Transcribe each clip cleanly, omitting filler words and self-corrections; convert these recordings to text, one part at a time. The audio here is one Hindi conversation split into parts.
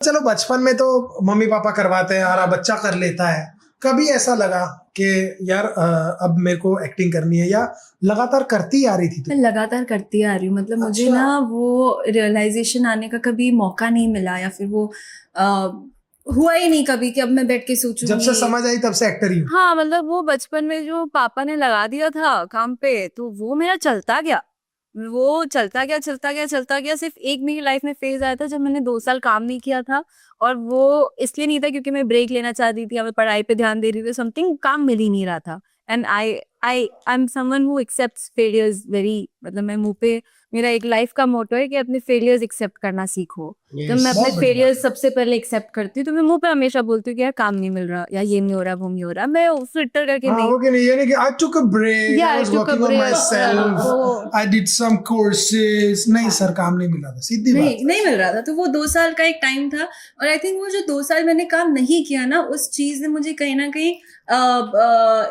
चलो बचपन में तो मम्मी पापा करवाते हैं और बच्चा कर लेता है। कभी ऐसा लगा कि यार अब मेरे को एक्टिंग करनी है, या लगातार करती आ रही थी मैं लगातार करती आ रही हूँ। मतलब मुझे अच्छा। ना वो रियलाइजेशन आने का कभी मौका नहीं मिला, या फिर वो हुआ ही नहीं कभी कि अब मैं बैठ के जब से सोचूंगी। समझ आई तब से एक्टर ही हूँ। हाँ, मतलब वो बचपन में जो पापा ने लगा दिया था काम पे, तो वो मेरा चलता गया। वो चलता गया, चलता गया, चलता गया। सिर्फ एक मेरी लाइफ में फेज़ आया था जब मैंने 2 साल काम नहीं किया था, और वो इसलिए नहीं था क्योंकि मैं ब्रेक लेना चाहती थी या मैं पढ़ाई पे ध्यान दे रही थी, समथिंग काम मिल ही नहीं रहा था। And I am someone who accepts failures very, मतलब मैं मुँह पे, मेरा एक लाइफ का मोटो है कि अपने फेलियर्स एक्सेप्ट करना सीखो। तो मैं अपने बहुत बड़ी फेलियर्स बात सबसे पहले एक्सेप्ट करती हूँ, तो मैं मुँह पे हमेशा बोलती हूँ कि यार काम नहीं मिल रहा, या ये नहीं हो रहा, वो नहीं हो रहा। मैं फिल्टर करके है। हाँ, नहीं। वो कि नहीं, ये नहीं कि I took a break, Yeah, I I was took a working on break. Myself, वो आई डिड सम कोर्सेज। नहीं सर, काम नहीं मिला था, सीधी बात। नहीं मिल रहा था। तो वो 2 साल का एक टाइम था, और आई थिंक वो जो 2 साल मैंने काम नहीं किया ना, उस चीज ने मुझे कहीं ना कहीं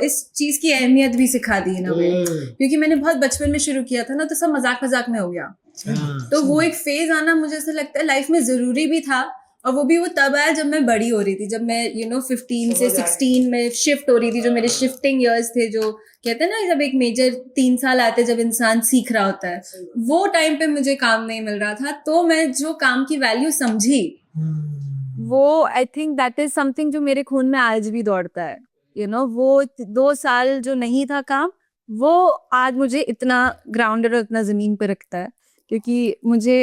इस चीज की अहमियत भी सिखा दी ना वे, क्योंकि मैंने बहुत बचपन में शुरू किया था ना, तो सब मजाक मजाक में हो गया। तो वो एक फेज आना मुझे ऐसा लगता है लाइफ में जरूरी भी था, और वो भी वो तब आया जब मैं बड़ी हो रही थी, जब मैं 15 से 16 में शिफ्ट हो रही थी, जो मेरे शिफ्टिंग इयर्स थे, जो कहते हैं ना जब एक मेजर 3 साल आते हैं जब इंसान सीख रहा होता है, वो टाइम पे मुझे काम नहीं मिल रहा था, तो मैं जो काम की वैल्यू समझी। वो I think that is something जो मेरे खून में आज भी दौड़ता है। वो 2 साल जो नहीं था काम, वो आज मुझे इतना ग्राउंडेड और इतना जमीन पे रखता है, क्योंकि मुझे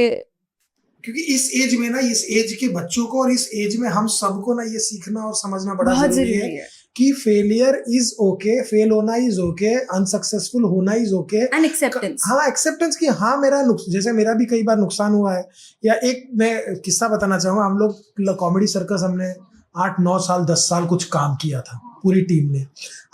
क्योंकि इस एज में ना, इस एज के बच्चों को और इस एज में हम सबको ना ये सीखना और समझना बड़ा बहुत जरूरी जरूरी है है। कि फेलियर इज ओके, फेल होना इज ओके, अनसक्सेसफुल होना इज ओके। And acceptance. हाँ, एक्सेप्टेंस की। हाँ, जैसे मेरा भी कई बार नुकसान हुआ है। या एक मैं किस्सा बताना चाहूंगा। हम लोग कॉमेडी सर्कस, हमने 8-9 साल 10 साल कुछ काम किया था पूरी टीम ने।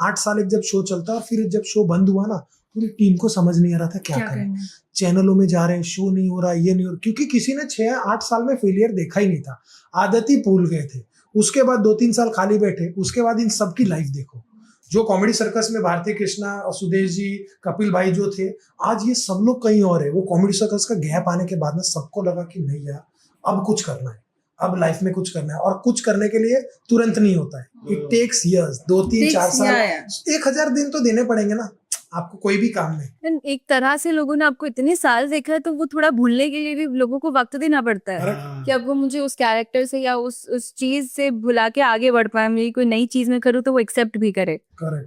8 साल एक जब शो चलता, फिर जब शो बंद हुआ ना, पूरी टीम को समझ नहीं आ रहा था क्या करें। चैनलों में जा रहे हैं, शो नहीं हो रहा, ये नहीं हो रहा, क्योंकि किसी ने 6-8 साल में फेलियर देखा ही नहीं था। आदत ही भूल गए थे। उसके बाद 2-3 साल खाली बैठे। उसके बाद इन सबकी लाइफ देखो, जो कॉमेडी सर्कस में भारती कृष्णा और सुदेश जी, कपिल भाई जो थे, आज ये सब लोग कहीं और है। वो कॉमेडी सर्कस का गैप आने के बाद में सबको लगा कि नहीं यार, अब कुछ करना है, अब लाइफ में कुछ करना है। और कुछ करने के लिए तुरंत नहीं होता है, इट टेक्स इयर्स, 2-3-4 साल, 1000 दिन तो देने पड़ेंगे ना आपको, कोई भी काम में। And एक तरह से लोगों ने आपको इतने साल देखा है, तो वो थोड़ा भूलने के लिए भी लोगों को वक्त देना पड़ता है कि अब वो मुझे उस कैरेक्टर से या उस चीज से भुला के आगे बढ़ पाए, मेरी कोई नई चीज में करूँ तो वो एक्सेप्ट भी करे। करेक्ट।